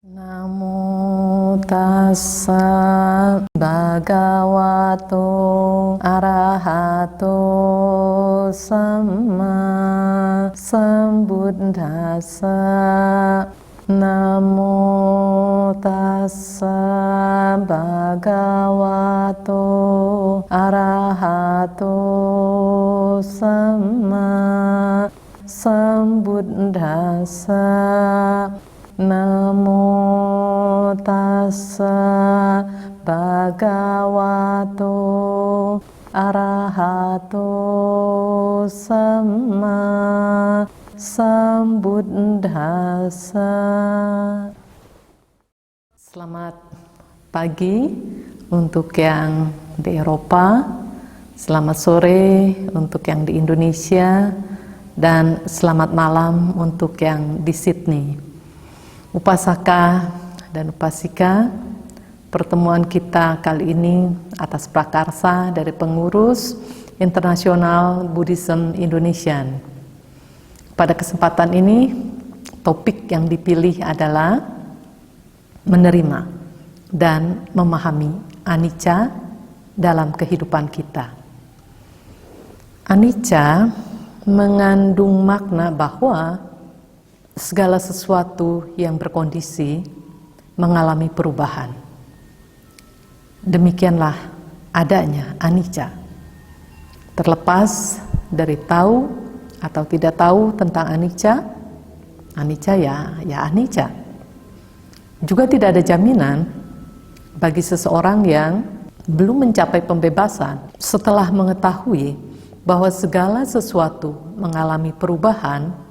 Namo tassa bhagavato arahato samma sambuddhassa. Namo tassa bhagavato arahato samma sambuddhassa. Namo tassa bhagavato arahato samma sambuddhassa. Selamat pagi untuk yang di Eropa, selamat sore untuk yang di Indonesia, dan selamat malam untuk yang di Sydney. Upasaka dan upasika, pertemuan kita kali ini atas prakarsa dari pengurus Internasional Buddhism Indonesian. Pada kesempatan ini, topik yang dipilih adalah menerima dan memahami anicca dalam kehidupan kita. Anicca mengandung makna bahwa segala sesuatu yang berkondisi mengalami perubahan. Demikianlah adanya anicca. Terlepas dari tahu atau tidak tahu tentang anicca, anicca ya anicca. Juga tidak ada jaminan bagi seseorang yang belum mencapai pembebasan setelah mengetahui bahwa segala sesuatu mengalami perubahan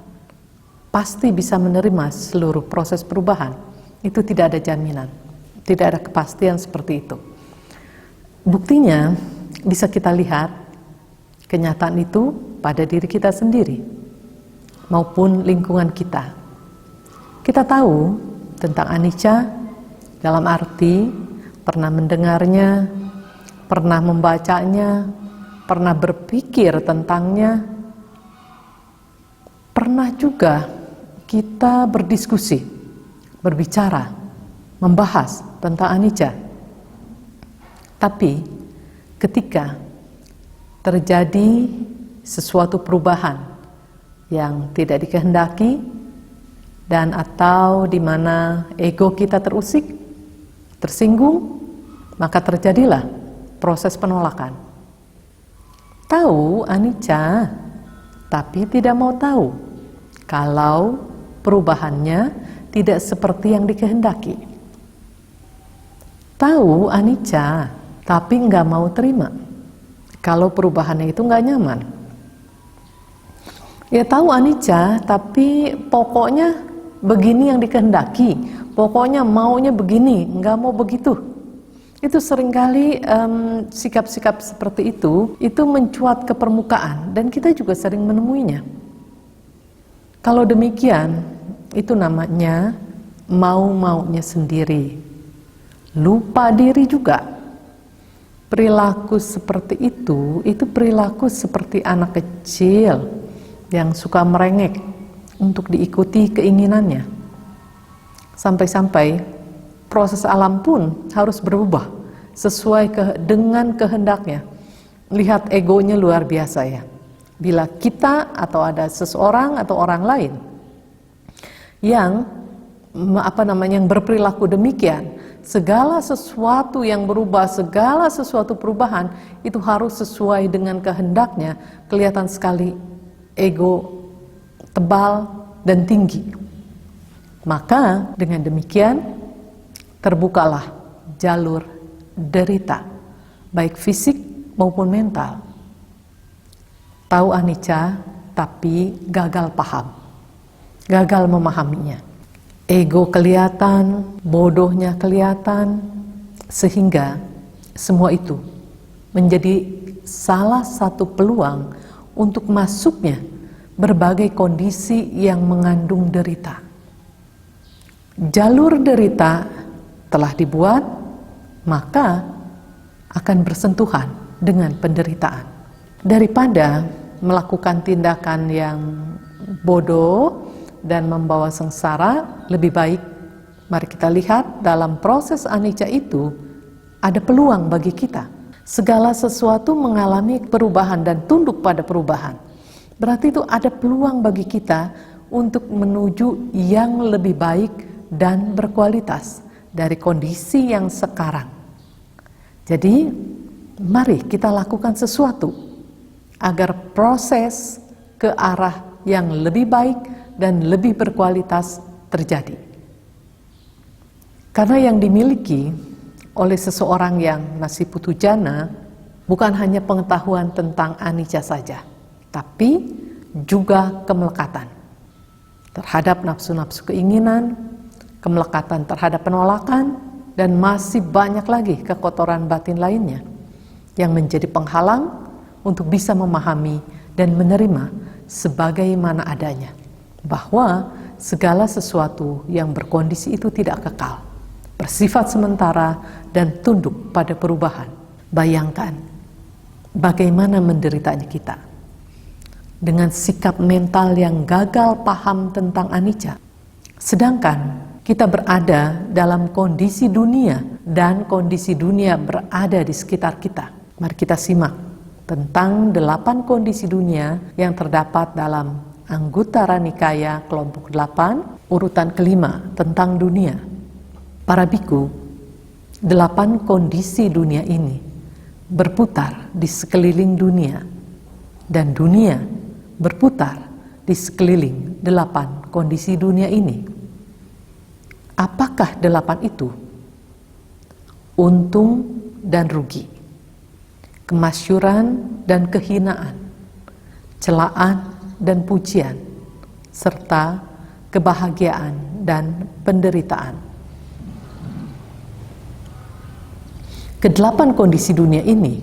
pasti bisa menerima seluruh proses perubahan. Itu tidak ada jaminan, tidak ada kepastian seperti itu. Buktinya bisa kita lihat kenyataan itu pada diri kita sendiri maupun lingkungan kita. Kita tahu tentang anicca dalam arti pernah mendengarnya, pernah membacanya, pernah berpikir tentangnya, pernah juga kita berdiskusi, berbicara, membahas tentang anicca. Tapi ketika terjadi sesuatu perubahan yang tidak dikehendaki dan atau di mana ego kita terusik, tersinggung, maka terjadilah proses penolakan. Tahu anicca, tapi tidak mau tahu kalau perubahannya tidak seperti yang dikehendaki. Tahu anicca, tapi nggak mau terima kalau perubahannya itu nggak nyaman. Ya tahu anicca, tapi pokoknya begini yang dikehendaki, pokoknya maunya begini, nggak mau begitu. Itu seringkali sikap-sikap seperti itu mencuat ke permukaan dan kita juga sering menemuinya. Kalau demikian, itu namanya mau-maunya sendiri. Lupa diri juga. Perilaku seperti itu perilaku seperti anak kecil yang suka merengek untuk diikuti keinginannya. Sampai-sampai proses alam pun harus berubah sesuai dengan kehendaknya. Lihat egonya luar biasa ya. Bila kita atau ada seseorang atau orang lain yang yang berperilaku demikian, segala sesuatu yang berubah, segala sesuatu perubahan itu harus sesuai dengan kehendaknya, kelihatan sekali ego tebal dan tinggi. Maka dengan demikian terbukalah jalur derita, baik fisik maupun mental. Tahu anicca, tapi gagal paham, gagal memahaminya. Ego kelihatan, bodohnya kelihatan, sehingga semua itu menjadi salah satu peluang untuk masuknya berbagai kondisi yang mengandung derita. Jalur derita telah dibuat, maka akan bersentuhan dengan penderitaan. Daripada melakukan tindakan yang bodoh dan membawa sengsara, lebih baik Mari kita lihat dalam proses anicca itu ada peluang bagi kita. Segala sesuatu mengalami perubahan dan tunduk pada perubahan. Berarti itu ada peluang bagi kita untuk menuju yang lebih baik dan berkualitas dari kondisi yang sekarang. Jadi, mari kita lakukan sesuatu agar proses ke arah yang lebih baik dan lebih berkualitas terjadi. Karena yang dimiliki oleh seseorang yang masih putujana bukan hanya pengetahuan tentang anicca saja, tapi juga kemelekatan terhadap nafsu-nafsu keinginan, kemelekatan terhadap penolakan, dan masih banyak lagi kekotoran batin lainnya yang menjadi penghalang untuk bisa memahami dan menerima sebagaimana adanya, bahwa segala sesuatu yang berkondisi itu tidak kekal, bersifat sementara dan tunduk pada perubahan. Bayangkan bagaimana menderitanya kita dengan sikap mental yang gagal paham tentang anicca. Sedangkan kita berada dalam kondisi dunia dan kondisi dunia berada di sekitar kita. Mari kita simak tentang 8 kondisi dunia yang terdapat dalam Anguttara Nikaya kelompok 8 urutan kelima tentang dunia. Para biku, 8 kondisi dunia ini berputar di sekeliling dunia, dan dunia berputar di sekeliling 8 kondisi dunia ini. Apakah 8 itu? Untung dan rugi, kemasyuran dan kehinaan, celaan dan pujian, serta kebahagiaan dan penderitaan. Ke-8 kondisi dunia ini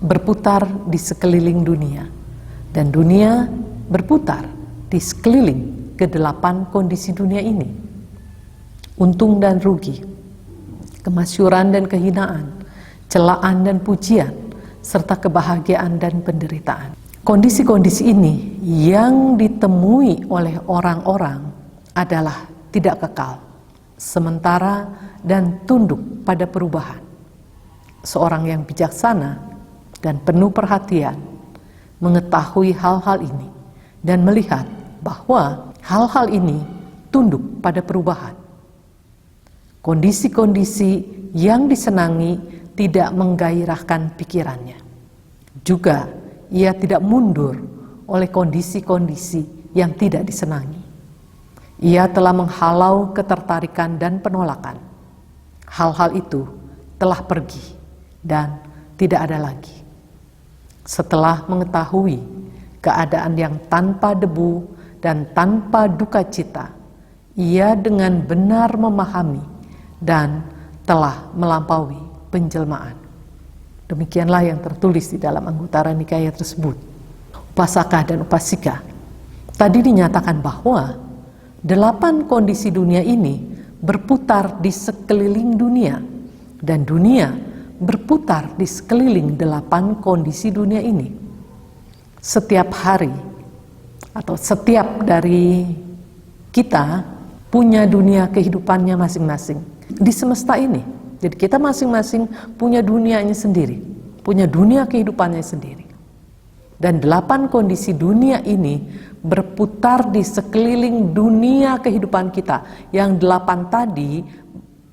berputar di sekeliling dunia, dan dunia berputar di sekeliling ke-8 kondisi dunia ini. Untung dan rugi, kemasyuran dan kehinaan, celaan dan pujian, serta kebahagiaan dan penderitaan. Kondisi-kondisi ini yang ditemui oleh orang-orang adalah tidak kekal, sementara dan tunduk pada perubahan. Seorang yang bijaksana dan penuh perhatian mengetahui hal-hal ini dan melihat bahwa hal-hal ini tunduk pada perubahan. Kondisi-kondisi yang disenangi tidak menggairahkan pikirannya. Juga ia tidak mundur oleh kondisi-kondisi yang tidak disenangi. Ia telah menghalau ketertarikan dan penolakan. Hal-hal itu telah pergi dan tidak ada lagi. Setelah mengetahui keadaan yang tanpa debu dan tanpa duka cita, ia dengan benar memahami dan telah melampaui penjelmaan. Demikianlah yang tertulis di dalam Anguttara Nikaya tersebut. Upasaka dan upasika, tadi dinyatakan bahwa 8 kondisi dunia ini berputar di sekeliling dunia, dan dunia berputar di sekeliling 8 kondisi dunia ini. Setiap hari atau setiap dari kita punya dunia kehidupannya masing-masing di semesta ini. Jadi kita masing-masing punya dunianya sendiri, punya dunia kehidupannya sendiri. Dan 8 kondisi dunia ini berputar di sekeliling dunia kehidupan kita. Yang 8 tadi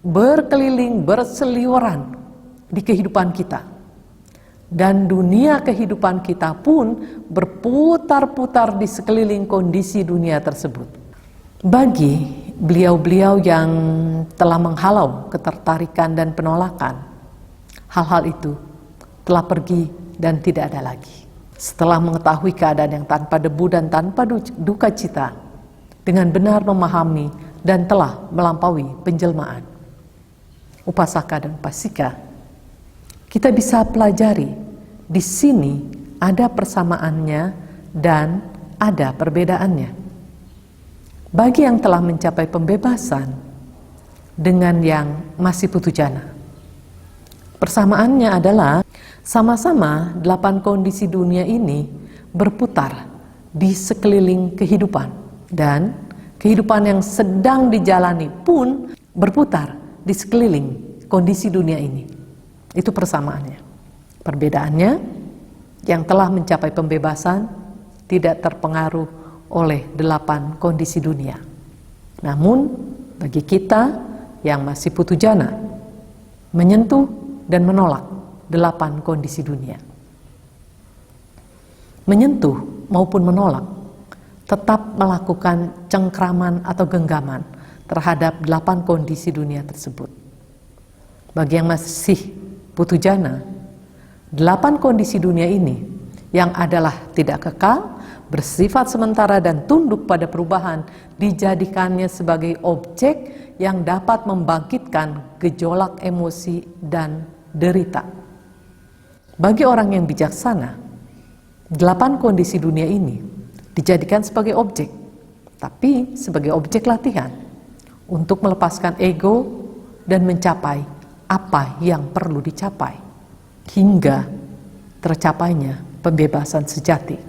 berkeliling, berseliweran di kehidupan kita, dan dunia kehidupan kita pun berputar-putar di sekeliling kondisi dunia tersebut. Bagi beliau-beliau yang telah menghalau ketertarikan dan penolakan, hal-hal itu telah pergi dan tidak ada lagi. Setelah mengetahui keadaan yang tanpa debu dan tanpa duka cita, dengan benar memahami dan telah melampaui penjelmaan. Upasaka dan upasika, kita bisa pelajari di sini ada persamaannya dan ada perbedaannya. Bagi yang telah mencapai pembebasan dengan yang masih putujana, persamaannya adalah sama-sama 8 kondisi dunia ini berputar di sekeliling kehidupan, dan kehidupan yang sedang dijalani pun berputar di sekeliling kondisi dunia ini. Itu persamaannya. Perbedaannya, yang telah mencapai pembebasan tidak terpengaruh oleh 8 kondisi dunia. Namun, bagi kita yang masih putujana, menyentuh dan menolak 8 kondisi dunia. Menyentuh maupun menolak, tetap melakukan cengkraman atau genggaman terhadap 8 kondisi dunia tersebut. Bagi yang masih putujana, 8 kondisi dunia ini yang adalah tidak kekal, bersifat sementara dan tunduk pada perubahan, dijadikannya sebagai objek yang dapat membangkitkan gejolak emosi dan derita. Bagi orang yang bijaksana, 8 kondisi dunia ini dijadikan sebagai objek, tapi sebagai objek latihan untuk melepaskan ego dan mencapai apa yang perlu dicapai hingga tercapainya pembebasan sejati.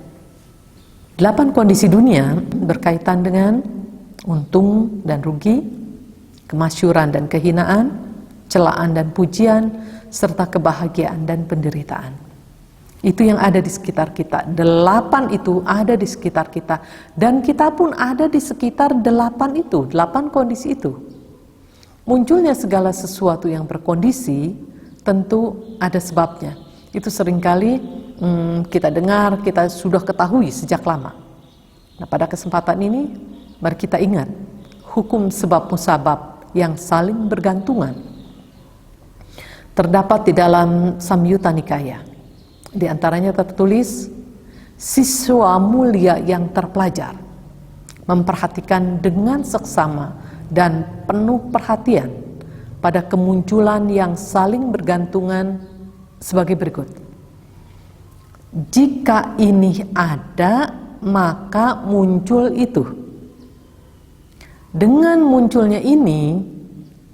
8 kondisi dunia berkaitan dengan untung dan rugi, kemasyuran dan kehinaan, celaan dan pujian, serta kebahagiaan dan penderitaan. Itu yang ada di sekitar kita. 8 itu ada di sekitar kita, dan kita pun ada di sekitar 8 itu, 8 kondisi itu. Munculnya segala sesuatu yang berkondisi tentu ada sebabnya. Itu seringkali kita dengar, kita sudah ketahui sejak lama. Nah, pada kesempatan ini mari kita ingat hukum sebab musabab yang saling bergantungan terdapat di dalam Samyutta Nikaya. Di antaranya tertulis, siswa mulia yang terpelajar memperhatikan dengan seksama dan penuh perhatian pada kemunculan yang saling bergantungan sebagai berikut. Jika ini ada, maka muncul itu. Dengan munculnya ini,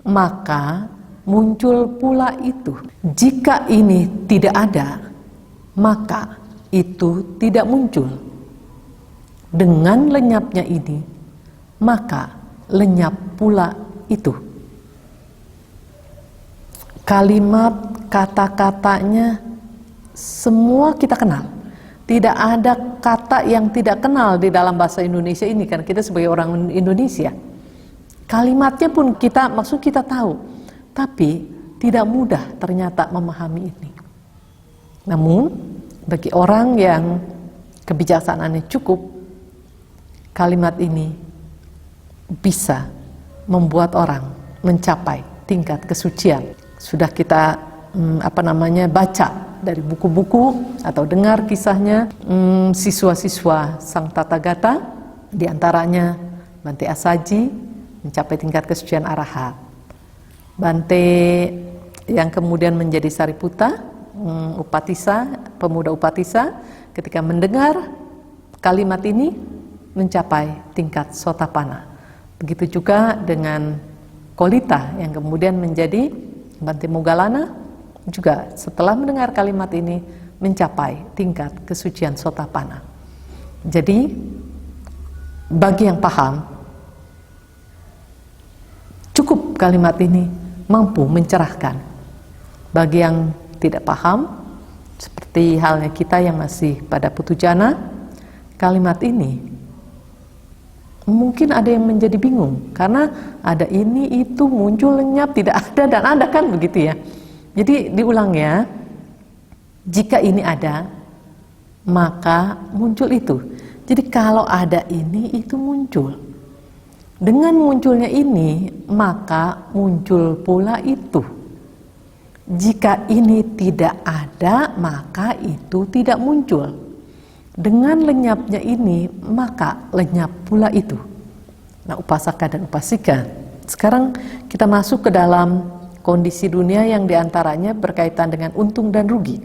maka muncul pula itu. Jika ini tidak ada, maka itu tidak muncul. Dengan lenyapnya ini, maka lenyap pula itu. Kalimat kata-katanya semua kita kenal. Tidak ada kata yang tidak kenal di dalam bahasa Indonesia ini, kan kita sebagai orang Indonesia. Kalimatnya pun maksud kita tahu, tapi tidak mudah ternyata memahami ini. Namun, bagi orang yang kebijaksanaannya cukup, kalimat ini bisa membuat orang mencapai tingkat kesucian. Sudah kita baca dari buku-buku atau dengar kisahnya siswa-siswa Sang Tathagata, diantaranya Bante Asaji mencapai tingkat kesucian arahat. Bante yang kemudian menjadi Sariputta, Upatissa, pemuda Upatissa, ketika mendengar kalimat ini mencapai tingkat Sotapanna. Begitu juga dengan Kolita yang kemudian menjadi Bante Moggallana, juga setelah mendengar kalimat ini mencapai tingkat kesucian Sotapanna. Jadi bagi yang paham, cukup kalimat ini mampu mencerahkan. Bagi yang tidak paham, seperti halnya kita yang masih pada putujana, kalimat ini mungkin ada yang menjadi bingung, karena ada ini, itu, muncul, lenyap, tidak ada, dan ada, kan begitu ya. Jadi diulang ya, jika ini ada, maka muncul itu. Jadi kalau ada ini, itu muncul. Dengan munculnya ini, maka muncul pula itu. Jika ini tidak ada, maka itu tidak muncul. Dengan lenyapnya ini, maka lenyap pula itu. Nah, upasaka dan upasika. Sekarang kita masuk ke dalam kondisi dunia yang diantaranya berkaitan dengan untung dan rugi.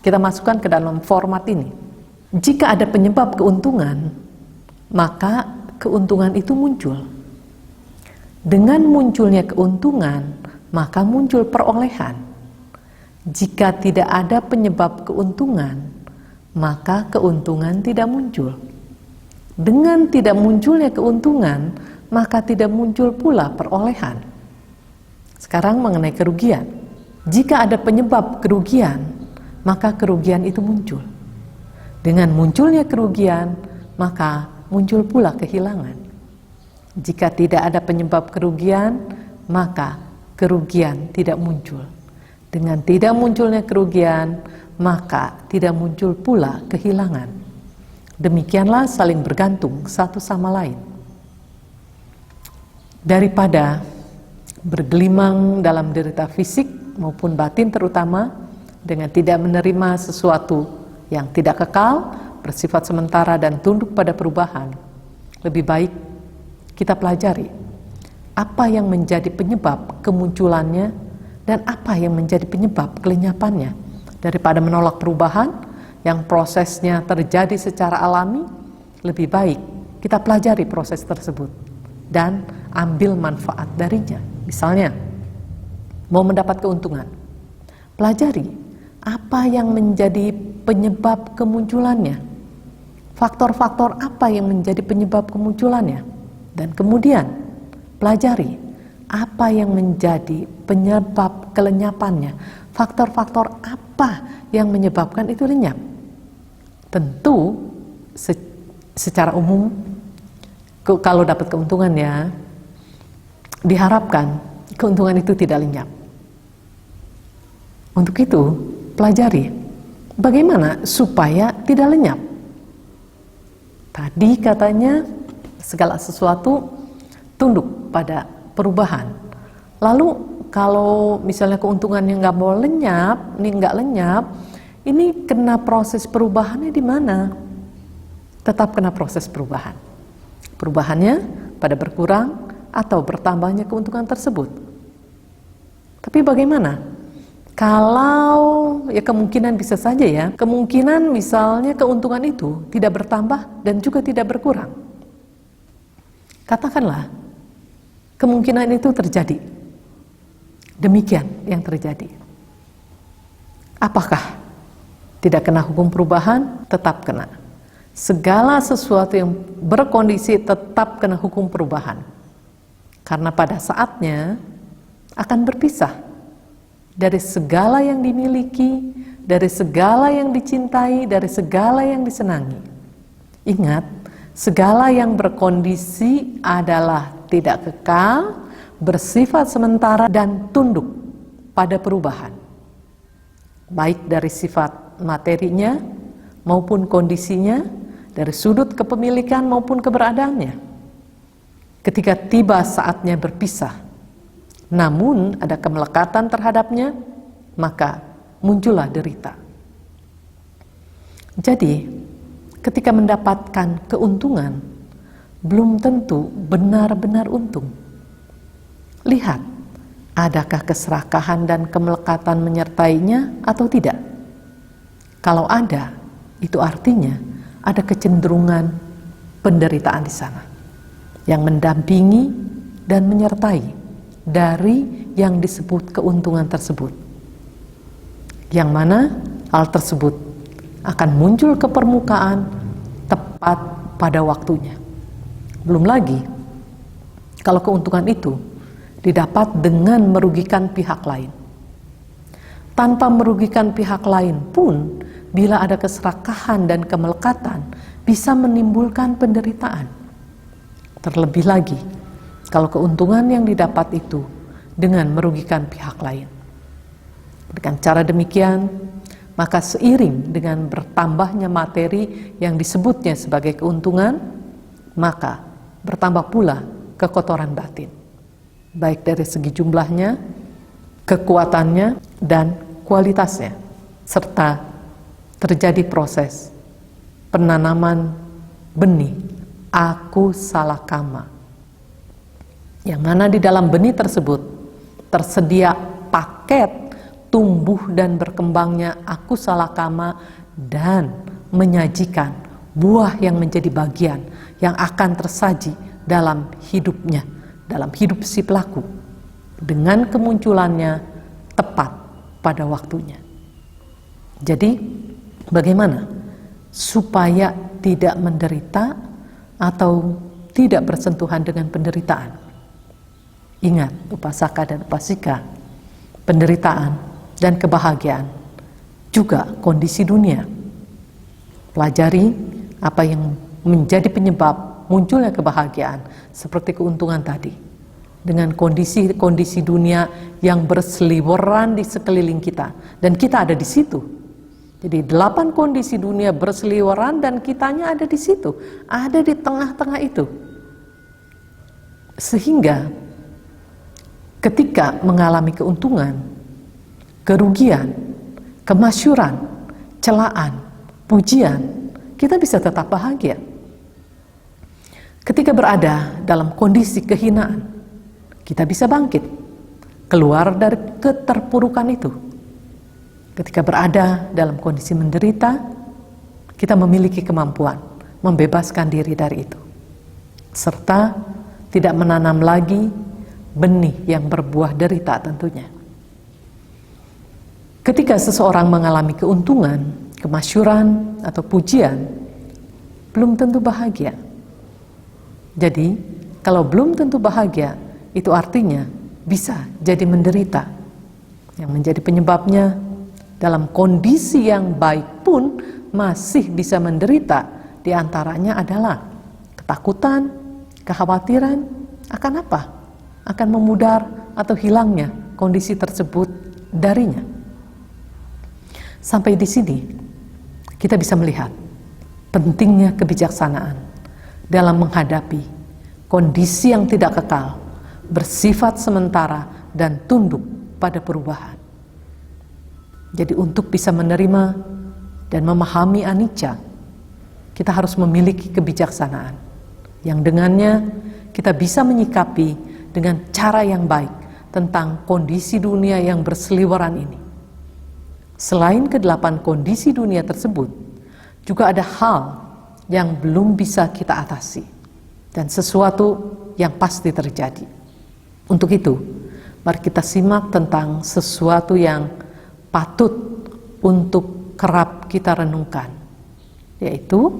Kita masukkan ke dalam format ini. Jika ada penyebab keuntungan, maka keuntungan itu muncul. Dengan munculnya keuntungan, maka muncul perolehan. Jika tidak ada penyebab keuntungan, maka keuntungan tidak muncul. Dengan tidak munculnya keuntungan, maka tidak muncul pula perolehan. Sekarang mengenai kerugian. Jika ada penyebab kerugian, maka kerugian itu muncul. Dengan munculnya kerugian, maka muncul pula kehilangan. Jika tidak ada penyebab kerugian, maka kerugian tidak muncul. Dengan tidak munculnya kerugian, maka tidak muncul pula kehilangan. Demikianlah saling bergantung satu sama lain. Daripada bergelimang dalam derita fisik maupun batin terutama dengan tidak menerima sesuatu yang tidak kekal, bersifat sementara dan tunduk pada perubahan, lebih baik kita pelajari apa yang menjadi penyebab kemunculannya dan apa yang menjadi penyebab kelenyapannya. Daripada menolak perubahan yang prosesnya terjadi secara alami, lebih baik kita pelajari proses tersebut dan ambil manfaat darinya. Misalnya, mau mendapat keuntungan, pelajari apa yang menjadi penyebab kemunculannya, faktor-faktor apa yang menjadi penyebab kemunculannya, dan kemudian pelajari apa yang menjadi penyebab kelenyapannya, faktor-faktor apa yang menyebabkan itu lenyap. Tentu secara umum kalau dapat keuntungan ya, diharapkan keuntungan itu tidak lenyap. Untuk itu pelajari bagaimana supaya tidak lenyap. Tadi katanya segala sesuatu tunduk pada perubahan. Lalu kalau misalnya keuntungannya nggak mau lenyap, nggak lenyap, ini kena proses perubahannya di mana? Tetap kena proses perubahan. Perubahannya pada berkurang atau bertambahnya keuntungan tersebut. Tapi bagaimana? Kalau ya kemungkinan bisa saja ya, kemungkinan misalnya keuntungan itu tidak bertambah dan juga tidak berkurang. Katakanlah kemungkinan itu terjadi. Demikian yang terjadi. Apakah tidak kena hukum perubahan? Tetap kena. Segala sesuatu yang berkondisi tetap kena hukum perubahan. Karena pada saatnya akan berpisah dari segala yang dimiliki, dari segala yang dicintai, dari segala yang disenangi. Ingat, segala yang berkondisi adalah tidak kekal, bersifat sementara dan tunduk pada perubahan. Baik dari sifat materinya maupun kondisinya, dari sudut kepemilikan maupun keberadaannya. Ketika tiba saatnya berpisah, namun ada kemelekatan terhadapnya, maka muncullah derita. Jadi, ketika mendapatkan keuntungan, belum tentu benar-benar untung. Lihat, adakah keserakahan dan kemelekatan menyertainya atau tidak? Kalau ada, itu artinya ada kecenderungan penderitaan di sana yang mendampingi dan menyertai dari yang disebut keuntungan tersebut. Yang mana hal tersebut akan muncul ke permukaan tepat pada waktunya. Belum lagi kalau keuntungan itu didapat dengan merugikan pihak lain. Tanpa merugikan pihak lain pun, bila ada keserakahan dan kemelekatan, bisa menimbulkan penderitaan. Terlebih lagi, kalau keuntungan yang didapat itu dengan merugikan pihak lain. Dengan cara demikian, maka seiring dengan bertambahnya materi yang disebutnya sebagai keuntungan, maka bertambah pula kekotoran batin. Baik dari segi jumlahnya, kekuatannya, dan kualitasnya, serta terjadi proses penanaman benih aku salakama, yang mana di dalam benih tersebut tersedia paket tumbuh dan berkembangnya aku salakama dan menyajikan buah yang menjadi bagian yang akan tersaji dalam hidupnya, dalam hidup si pelaku, dengan kemunculannya tepat pada waktunya. Jadi bagaimana supaya tidak menderita, atau tidak bersentuhan dengan penderitaan. Ingat, upasaka dan upasika, penderitaan dan kebahagiaan juga kondisi dunia. Pelajari apa yang menjadi penyebab munculnya kebahagiaan, seperti keuntungan tadi, dengan kondisi-kondisi dunia yang berseliweran di sekeliling kita, dan kita ada di situ. Jadi 8 kondisi dunia berseliweran dan kitanya ada di situ, ada di tengah-tengah itu. Sehingga ketika mengalami keuntungan, kerugian, kemasyuran, celaan, pujian, kita bisa tetap bahagia. Ketika berada dalam kondisi kehinaan, kita bisa bangkit, keluar dari keterpurukan itu. Ketika berada dalam kondisi menderita, kita memiliki kemampuan membebaskan diri dari itu, serta tidak menanam lagi benih yang berbuah derita tentunya. Ketika seseorang mengalami keuntungan, kemasyuran, atau pujian, belum tentu bahagia. Jadi, kalau belum tentu bahagia, itu artinya bisa jadi menderita. Yang menjadi penyebabnya, dalam kondisi yang baik pun masih bisa menderita. Di antaranya adalah ketakutan, kekhawatiran akan apa? Akan memudar atau hilangnya kondisi tersebut darinya. Sampai di sini kita bisa melihat pentingnya kebijaksanaan dalam menghadapi kondisi yang tidak kekal, bersifat sementara dan tunduk pada perubahan. Jadi untuk bisa menerima dan memahami anicca, kita harus memiliki kebijaksanaan yang dengannya kita bisa menyikapi dengan cara yang baik tentang kondisi dunia yang berseliweran ini. Selain ke-8 kondisi dunia tersebut, juga ada hal yang belum bisa kita atasi dan sesuatu yang pasti terjadi. Untuk itu, mari kita simak tentang sesuatu yang patut untuk kerap kita renungkan, yaitu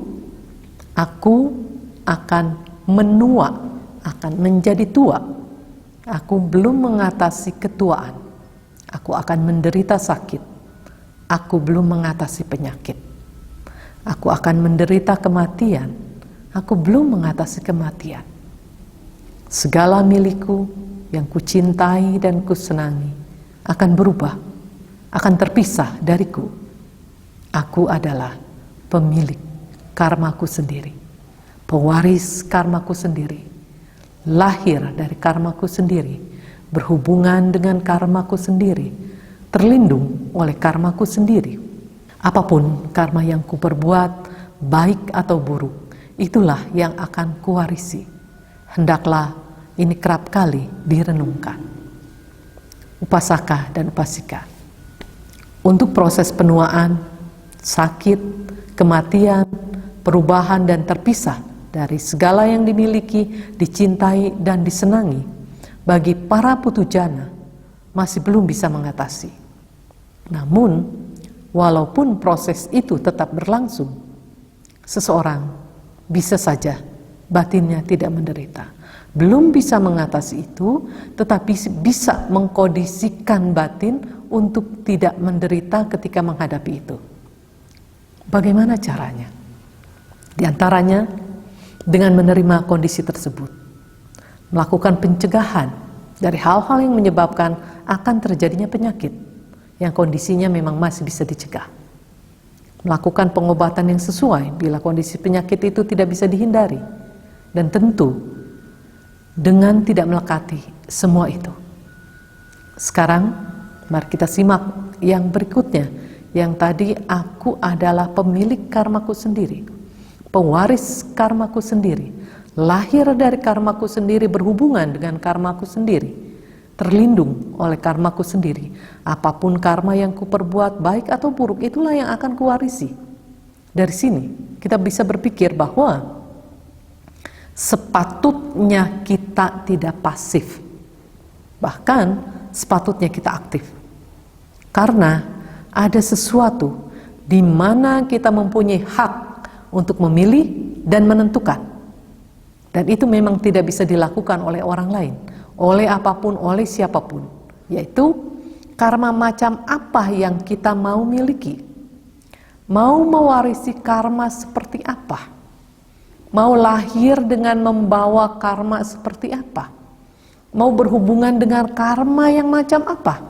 aku akan menua, akan menjadi tua. Aku belum mengatasi ketuaan. Aku akan menderita sakit. Aku belum mengatasi penyakit. Aku akan menderita kematian. Aku belum mengatasi kematian. Segala milikku yang kucintai dan kusenangi akan berubah, akan terpisah dariku. Aku adalah pemilik karmaku sendiri, pewaris karmaku sendiri, lahir dari karmaku sendiri, berhubungan dengan karmaku sendiri, terlindung oleh karmaku sendiri. Apapun karma yang kuperbuat, baik atau buruk, itulah yang akan kuwarisi. Hendaklah ini kerap kali direnungkan. Upasaka dan upasika. Untuk proses penuaan, sakit, kematian, perubahan dan terpisah dari segala yang dimiliki, dicintai, dan disenangi, bagi para putujana masih belum bisa mengatasi. Namun, walaupun proses itu tetap berlangsung, seseorang bisa saja batinnya tidak menderita. Belum bisa mengatasi itu, tetapi bisa mengkondisikan batin untuk tidak menderita ketika menghadapi itu. Bagaimana caranya? Di antaranya, dengan menerima kondisi tersebut, melakukan pencegahan dari hal-hal yang menyebabkan akan terjadinya penyakit yang kondisinya memang masih bisa dicegah. Melakukan pengobatan yang sesuai bila kondisi penyakit itu tidak bisa dihindari, dan tentu dengan tidak melekati semua itu. Sekarang mari kita simak yang berikutnya, yang tadi aku adalah pemilik karmaku sendiri, pewaris karmaku sendiri, lahir dari karmaku sendiri, berhubungan dengan karmaku sendiri, terlindung oleh karmaku sendiri. Apapun karma yang kuperbuat, baik atau buruk, itulah yang akan kuwarisi. Dari sini kita bisa berpikir bahwa sepatutnya kita tidak pasif, bahkan sepatutnya kita aktif, karena ada sesuatu di mana kita mempunyai hak untuk memilih dan menentukan. Dan itu memang tidak bisa dilakukan oleh orang lain, oleh apapun, oleh siapapun. Yaitu karma macam apa yang kita mau miliki. Mau mewarisi karma seperti apa? Mau lahir dengan membawa karma seperti apa? Mau berhubungan dengan karma yang macam apa?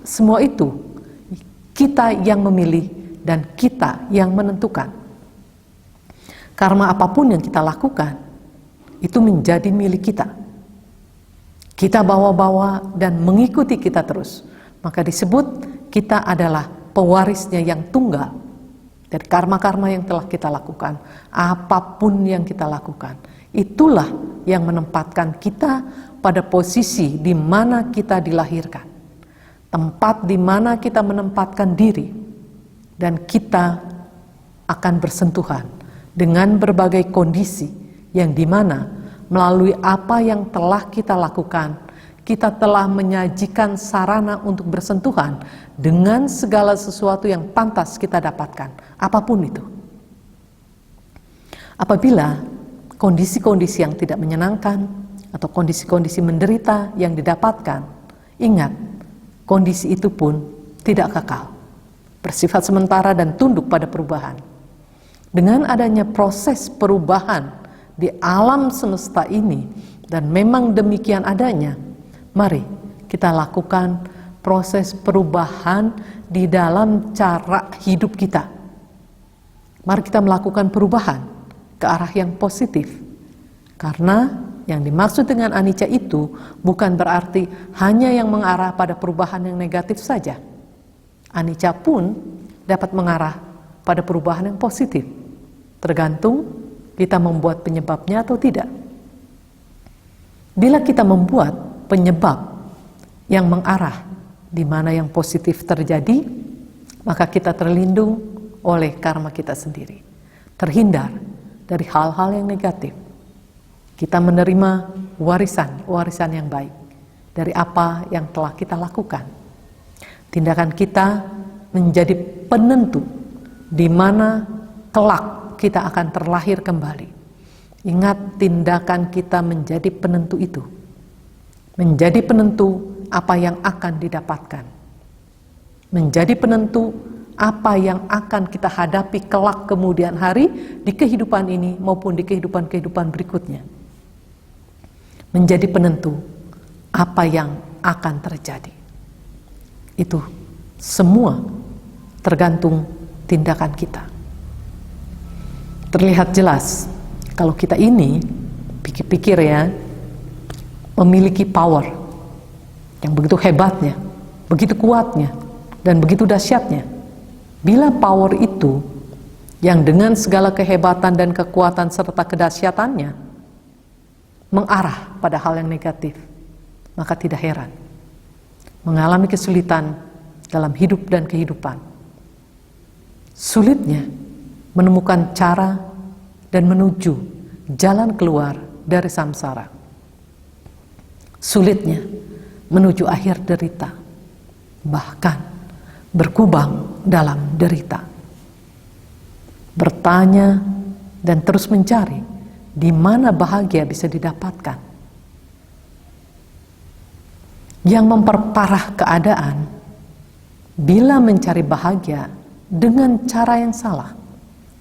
Semua itu kita yang memilih dan kita yang menentukan. Karma apapun yang kita lakukan, itu menjadi milik kita. Kita bawa-bawa dan mengikuti kita terus. Maka disebut kita adalah pewarisnya yang tunggal dari karma-karma yang telah kita lakukan. Apapun yang kita lakukan, itulah yang menempatkan kita pada posisi di mana kita dilahirkan. Tempat di mana kita menempatkan diri. Dan kita akan bersentuhan dengan berbagai kondisi yang dimana melalui apa yang telah kita lakukan, kita telah menyajikan sarana untuk bersentuhan dengan segala sesuatu yang pantas kita dapatkan, apapun itu. Apabila kondisi-kondisi yang tidak menyenangkan atau kondisi-kondisi menderita yang didapatkan, ingat, kondisi itu pun tidak kekal, bersifat sementara dan tunduk pada perubahan. Dengan adanya proses perubahan di alam semesta ini, dan memang demikian adanya, mari kita lakukan proses perubahan di dalam cara hidup kita. Mari kita melakukan perubahan ke arah yang positif, karena yang dimaksud dengan anicca itu bukan berarti hanya yang mengarah pada perubahan yang negatif saja. Anicca pun dapat mengarah pada perubahan yang positif, tergantung kita membuat penyebabnya atau tidak. Bila kita membuat penyebab yang mengarah di mana yang positif terjadi, maka kita terlindung oleh karma kita sendiri, terhindar dari hal-hal yang negatif. Kita menerima warisan yang baik dari apa yang telah kita lakukan. Tindakan kita menjadi penentu di mana kelak kita akan terlahir kembali. Ingat, tindakan kita menjadi penentu itu. Menjadi penentu apa yang akan didapatkan. Menjadi penentu apa yang akan kita hadapi kelak kemudian hari di kehidupan ini maupun di kehidupan-kehidupan berikutnya. Menjadi penentu apa yang akan terjadi. Itu semua tergantung tindakan kita. Terlihat jelas kalau kita ini pikir-pikir ya, memiliki power yang begitu hebatnya, begitu kuatnya, dan begitu dahsyatnya. Bila power itu yang dengan segala kehebatan dan kekuatan serta kedahsyatannya mengarah pada hal yang negatif, maka tidak heran mengalami kesulitan dalam hidup dan kehidupan. Sulitnya menemukan cara dan menuju jalan keluar dari samsara. Sulitnya menuju akhir derita, bahkan berkubang dalam derita. Bertanya dan terus mencari di mana bahagia bisa didapatkan. Yang memperparah keadaan bila mencari bahagia dengan cara yang salah,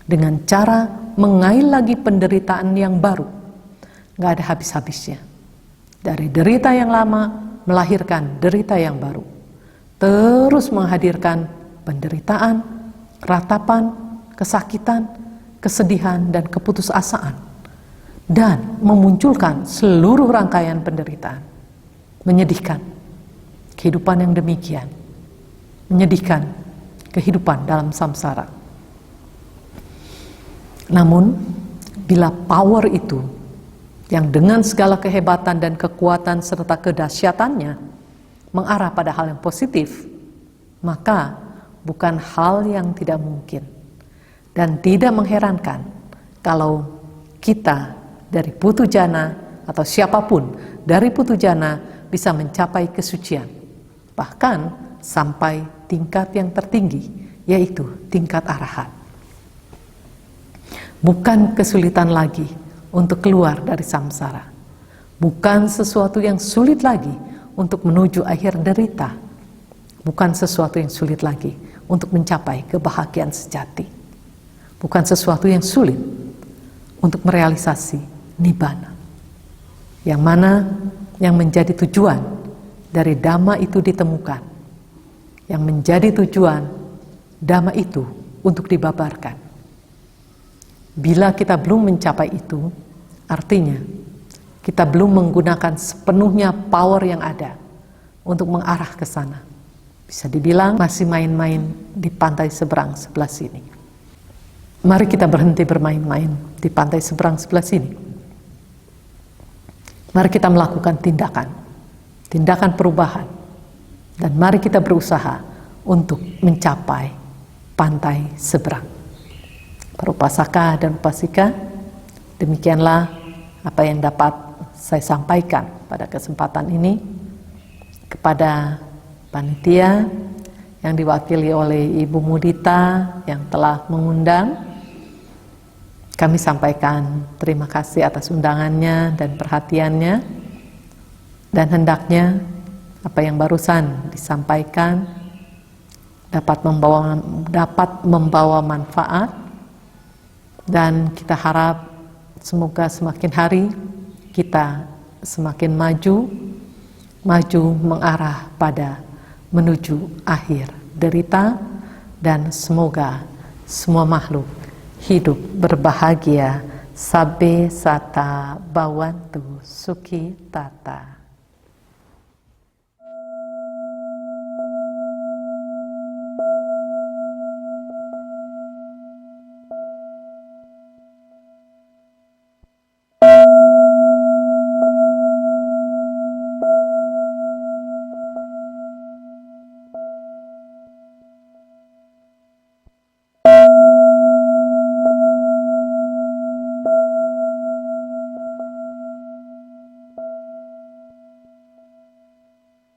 dengan cara mengail lagi penderitaan yang baru, gak ada habis-habisnya. Dari derita yang lama melahirkan derita yang baru, terus menghadirkan penderitaan, ratapan, kesakitan, kesedihan, dan keputusasaan, dan memunculkan seluruh rangkaian penderitaan. Menyedihkan kehidupan yang demikian, menyedihkan kehidupan dalam samsara. Namun, bila power itu yang dengan segala kehebatan dan kekuatan serta kedahsyatannya mengarah pada hal yang positif, maka bukan hal yang tidak mungkin dan tidak mengherankan kalau kita dari putu jana atau siapapun dari putu jana bisa mencapai kesucian, bahkan sampai tingkat yang tertinggi, yaitu tingkat arahat. Bukan kesulitan lagi untuk keluar dari samsara. Bukan sesuatu yang sulit lagi untuk menuju akhir derita. Bukan sesuatu yang sulit lagi untuk mencapai kebahagiaan sejati. Bukan sesuatu yang sulit untuk merealisasi nibbana. Yang mana yang menjadi tujuan dari Dhamma itu ditemukan. Yang menjadi tujuan Dhamma itu untuk dibabarkan. Bila kita belum mencapai itu, artinya kita belum menggunakan sepenuhnya power yang ada untuk mengarah ke sana. Bisa dibilang masih main-main di pantai seberang sebelah sini. Mari kita berhenti bermain-main di pantai seberang sebelah sini. Mari kita melakukan tindakan perubahan. Dan mari kita berusaha untuk mencapai pantai seberang. Para upasaka dan upasika, demikianlah apa yang dapat saya sampaikan pada kesempatan ini kepada panitia yang diwakili oleh Ibu Mudita yang telah mengundang. Kami sampaikan terima kasih atas undangannya dan perhatiannya, dan hendaknya apa yang barusan disampaikan dapat membawa manfaat, dan kita harap semoga semakin hari kita semakin maju mengarah pada menuju akhir derita, dan semoga semua makhluk hidup berbahagia. Sabbe sata bhavantu sukhi tata.